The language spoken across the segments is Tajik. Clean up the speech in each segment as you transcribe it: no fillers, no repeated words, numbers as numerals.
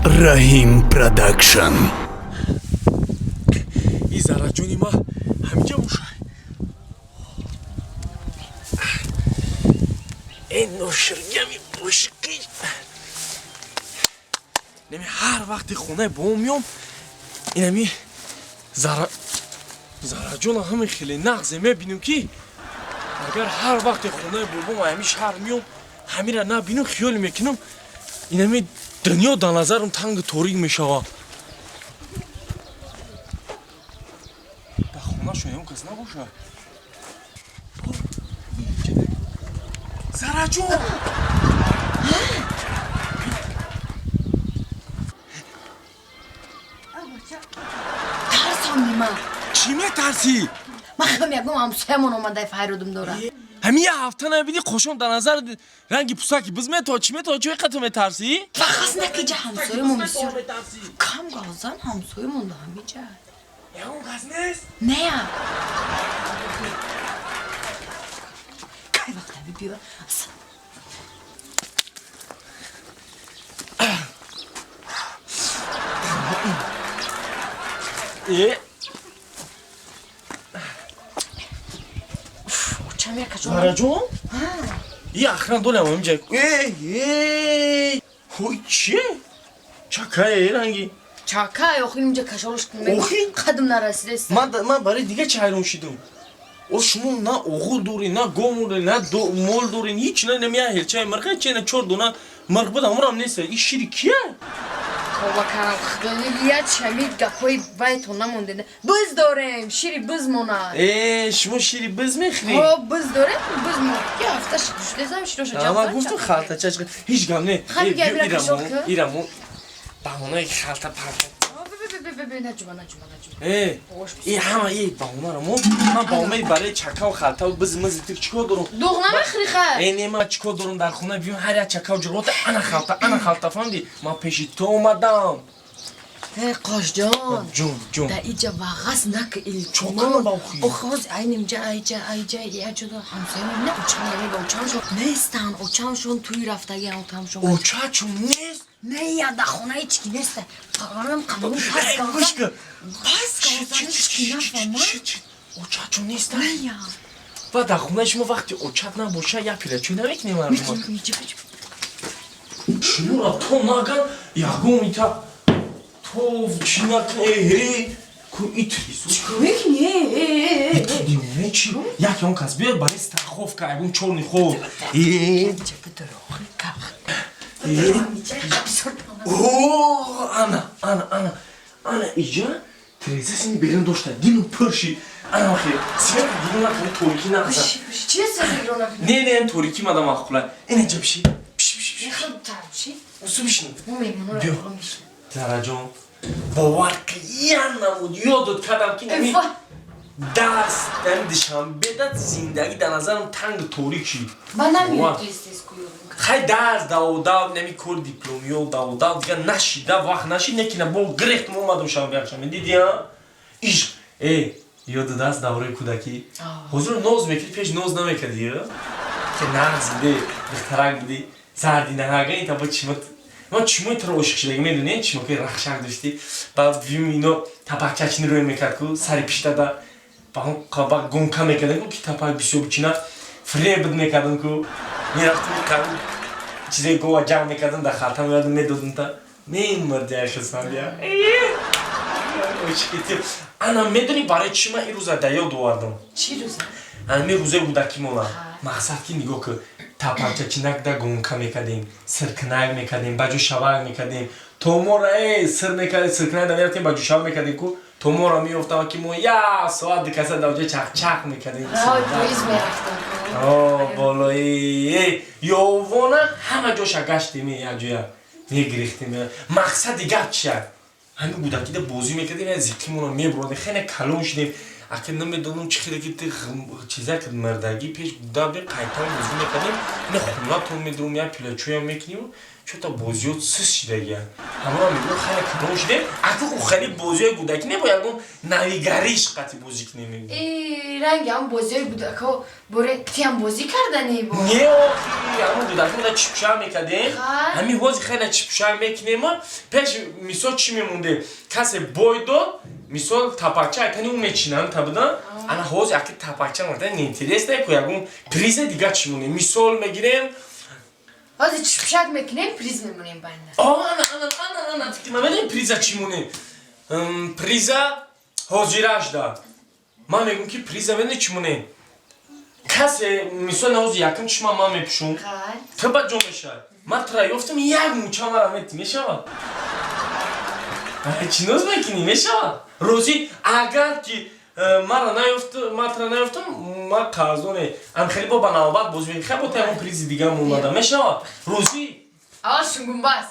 Rahim Production. Izara joni ma hamija mushay. En noshirgami boshqi. Nemi har vaqti xona bomyom. Inami Zara jona ham khili nagze mebinum ki agar har vaqti xona bobom hamish har miyom hamira nabinum khiyol mekinum inami dunyo da nazarim tang torig meshava da xona shoyam kis nabosha Zarajon ترسم chime tarsi من میگم همسایمون اومده فریدم دوره همین هفته نبینی خوشم در نظر رنگی پوساکی بزمه تا چیمه تا چوی قطعه ترسی؟ فقط نکجه همسایمون بسیار کم گازن همسایمون ده همیجه یا اون غز نیست؟ نه یا که وقت بی بیار چم یک کجا Zarajon? İyi akran dole ama amca. Hoy çiye? Çakaya rangi. چاکا اوخیم جا کشالش کنم اوخیم؟ قدم نرسیده است من برای دیگه چایرون شیدم. O şunun na oğul duri na gomuri na mol duri hiç ne nemiye helçay marka çene çorduna markbı da muram neyse iş şirikiye. بابا کنم خدایی لیت شمید گپای بایتو نمونده بز داریم شیری بز مونا Şmu şiri biz mi xri? ها بز داریم بز مونا یه هفتهش دوشته زم شیروش جاب Ama guftu xalta çaşkı. Hiç gam ne. Hadi gel bir dakika şok. İramu. Bana xalta parça. نجوم ای همه ای باونا رو من باومه برای چکا و خلطه و بزمزی تیر چیکار دارم دوغ نمیخری خیر اینه من چیکار دارم در خونه بیام هر یک چکا و جلوت انا خلطه فهمیدی من پیش تو اومدم قاش جان جون در اینجا وغس نکه ایل چوکان باوخی خواز اینم جا یه جدا همسایمون نه اوچان نمی با اوچانشون نیستن اوچانشون توی رفته یه اوتامشون اوچا چون نیست نه یا در خونه هیچکی نیسته قرارم قانون پس گوشکه هیچکی نفهمه اوچا چون نیست نه یا و در خونه شما وقتی اوچات نباشه یا پیره چون نمیکنی مردم شنو را تو نگن یاگو میتا تو چی نکن کو ایتریسو میکنی دیونه چی؟ یکی اون کس بیار برای استخوف که اگون چونی خوب اوه انا ایجا تریزه سینی بیرون داشته دینو پرشی انا خیر سیگر دیگه نکنه توریکی نخزن چیه سر رو نکنی؟ نه این توریکی مدام اخوله این اینجا بشی میخوام ترشی؟ اصو بشنی میمونه بیا. رو خواهم میشه زهرا جان باور قیان نمود یادت کردم که نمی دست دشم بدت زندگی در نظرم تنگ توریکی من نمیاد لیستیز کویو خیلی درس داو نمی کل دیپلومی و داو دیگه نشیده وقت نشید نکنه با گرفت اومدم شما بیخشم دیدی ها ایش یاد دست دوره کودکی حضور نوز میکرد پیش نوز نمیکردی ها که نغز بده بخترک بده زردی نهاگه تا با چیمت من چیمای تو رو عاشق شدگی میدونی چیما که رخشک داشتی بعد ویم اینو تپک چچینی روی میکرد که سری پیش داده با هم قابق گونکا میکردن که تپک بیسو بچینه فریبت میکردن که میرفتم میکردن چیزای گوه جمع میکردن در خلطه میادن میدادن تا میمرد یخستم بیا انا میدونی برای چی من این روزه در یاد آوردم چی روزه؟ انا روزه بودکی مولا مقصد که نگاه که تپک چچینک در گونکا میکردیم سرکنک میکردیم بجو شوک میکردیم تومورا سر میکردیم سرکنک در میرفتیم بجو شوک میکردیم که تومورا میفتم که مو یا ساعت دیکسه در اونجا چق میکردیم پاییز میرفتم بالایی یووانا همه جاشا گشتیم یک جویا میگریختیم مقصد گپ چیه همین بودکی ده بازی میکردیم از زیکیمون میبرودیم خیلی کلون شدیم اگه نمیدونم چی خیلی که چیزا که مردگی پیش بوده بیر قیتان بازی میکردیم نه خوناتون میدونم یا پیلچوی هم میکنیم чӯта бозиёт сус шидагиян ҳамаро мегӯ хеле калон шидем аку хеле бозиёи кӯдакӣ небо ягон навигариш қати бозӣ кунем ранги ҳам бозиёи кӯдако боре ти ҳам бозӣ кардани бо не охи ҳамон кӯдакода чипша мекардем ҳамин ҳози хеле чипша мекунем пеш мисол чӣ мемонде касе бой дод мисол тапакча айтани ӯ мечинанд табидан ана ҳози аки тапакча мартани интересна ку ягон приза дига чӣ монем мисол мегирем ҳозир чипшак мекунем приз мемонем байна ана фикр намедем приза чӣ монем приза ҳозирашда ман мегӯм ки приза медони чӣ монем касе мисол ҳози якум чишма ман мепӯшум ту ба ҷо мешавад ман тра ёфтам як мӯча мара мети мешавад чӣ ноз мекунӣ мешавад розӣ агар ки ман тра наёфтам ман қарздоне ам хеле бо ба навбат боз мекунем хеле бо таягон призи дига момада мешавад розӣ шунгумбас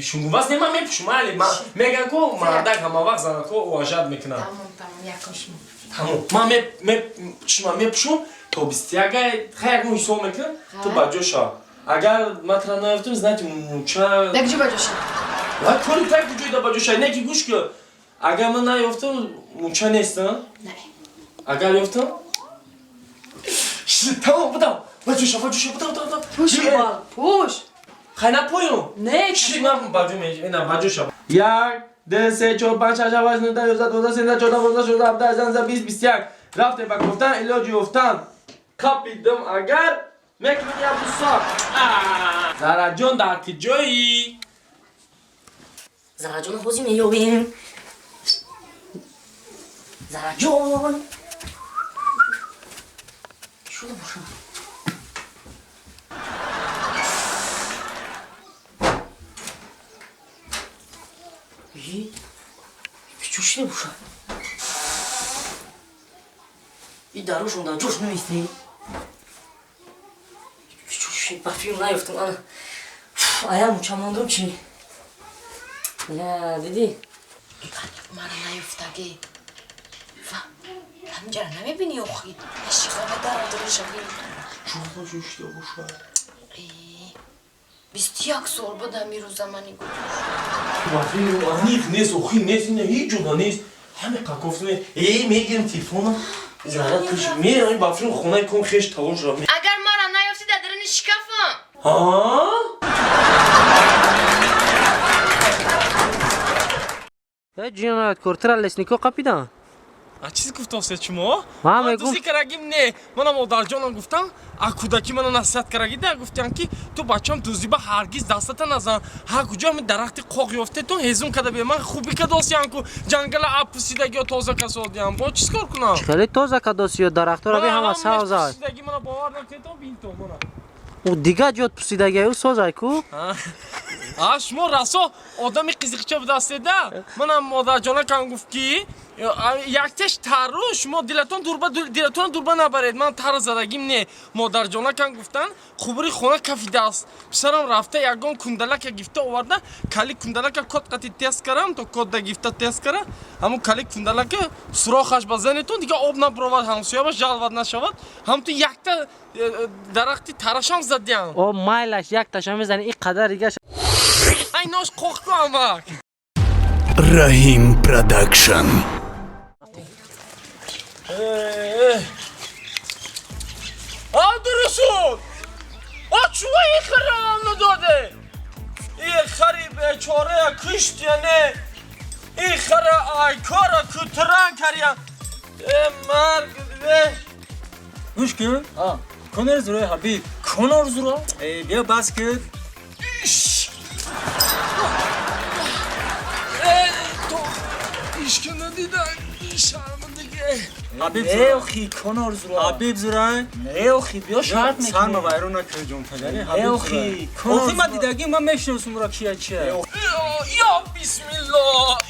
шунгумбас не ман мепӯшум айли меган ку мардак ҳама вақт занако уважат мекунад тамом ман чишма мепӯшум то 21 хай ягон ҳисоб мекунам ту ба ҷо шав агар ман тра наёфтам знати мӯча дагҷо ба ҷо шав ва кори так ҷойда ба ҷо шав не ки гӯш ку агар ман наёфтам мӯча нестам агар ёфтам тамом будам ба ҷо шав будам пуш хай напоём не чӣ ман ба ҷо мешавам ба ҷо шав 1 2 3 4 5 6 7 8 9 10 11 12 13 14 15 16 17 18 19 20 21 рафтем ба гуфтан илоҷи ёфтан капидам агар мекунем як дусак зараҷон дар ки ҷои зараҷон ҳозир меёбем зараҷон шуда бошам чӯ шуда бошам и дарошон дар ҷош наместӣ парфюм наёфтам ана ая мучамондам чӣ дидӣ мара наёфтаги ҳамҷара намебини охи шиқома дарадоришаби бисту як сол буд ҳами рӯза мани аниф нест охи нест ина ҳеҷ ҷода нест ҳаме қакофтане мегирем телефона зарад пеш мерам бафрин хонаи ком хеш тавон шуда агар мара наёфти дар дарани шикафам ҷиноят кортира леснико қапидан а чиз гуфтам се чумо ман мегум дузи карагим не манам модарҷонам гуфтам а кӯдаки мана насиҳат карагида гуфтам ки ту бачам дузиба ҳаргиз дастата назан ҳа куҷо ҳами дарахти қоқ ёфте ту ҳезум када бе ман хуби кадосиям ку ҷангала апусидагиё тоза касодиям бо чиз кор кунам хеле тоза кадосиё дарахтора бе ҳама савзад пусидаги мана бовар накунед бинто мана ӯ дига ҷот пусидагиу созай ку шумо расо одами қизиқча будастеда манам модарҷонакам гуфт ки яктеш тарру шумо дилатон дурба набаред ман тарра задагим не модарҷонакам гуфтан хубури хона кафи даст писарам рафта ягон кундалака гифта оварда кали кундалака код қати тест карам то кодда гифта тест кара ҳамун кали кундалака сурохаш ба занетон дига об набуровад ҳамсоябаш ҷалват нашавад ҳамту якта дарахти тарашам задиам о майлаш якташа мезани и қадар дига ай нош қоқ куамак Rahim Production. Abdurrasul! Açma ikramını dade. İkhari beçare kışt yani. İkhara aykara kütran kariyan. Marg ve Muşkil? Konar zura Habib. Konar zura? Bia basket. İşkine dida şarmındaki. Habib Ne zura. oxi Conor zura. Habib zura. Ne oxi biyo şart mekine. Sarma bayrona kıracağım kadar. Ne oxi Conor. Oxi ma didagi ma meşnosum ra kiya kiya. Ya bismillah.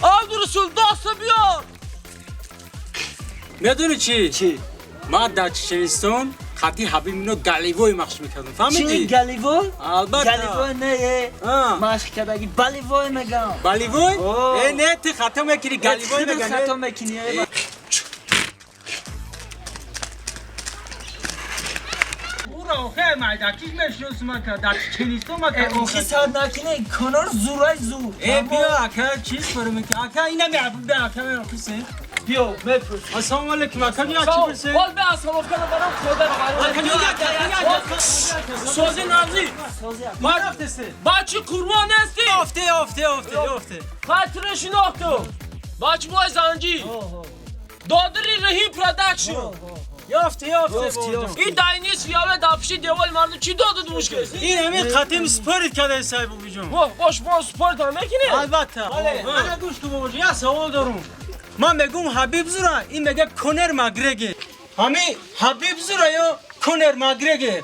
Abdurrasul dasta biar. میدونی چی؟ چی؟ ما در چشمستان خطی حبیب اینو گلیوی مخش میکردم چی فهمیدی؟ گلیوی؟ البته گلیوی نه مشق کردگی بالیوی مگم بالیوی؟ اوه. نه تی خطا میکنی گلیوی خیلی خطا میگنی؟ میکنی برو خیلی مایدکیش میشنوس ما که در چنیستو ما که اوخی ساعت نکنه کنار زورای زور ای بیا اکا چیز برو میگه اکا اینا میعبود به اکا میرخصه بیا بپرس السلام علیکم اکا یا چی برسه حال به اصلا افکار برام خدا رو سوزی نازی ما رفتسته بچه قربان هستی افته خاطرش ناختو بچه بای زنجی دادری رهی پرودکشن یافته این داینیس فیاوه داپشی دیوال مردم چی داده دوش کسی؟ این همه قطعیم سپارت کرده صاحب بیجون باش با سپورت هم میکنه؟ البته انا گوش تو بابا یه سوال دارم من میگم حبیب زورا این میگه کنر مگرگه همین حبیب زورا یا کنر مگرگه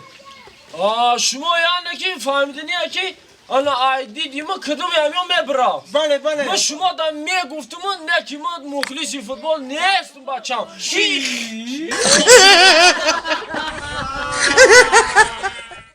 شما یعنی که فهمیدنی که انا آیدی دیما کدوم همیون میبرا بله من شما دا میگفتم نه که من مخلصی فوتبال نیستم بچم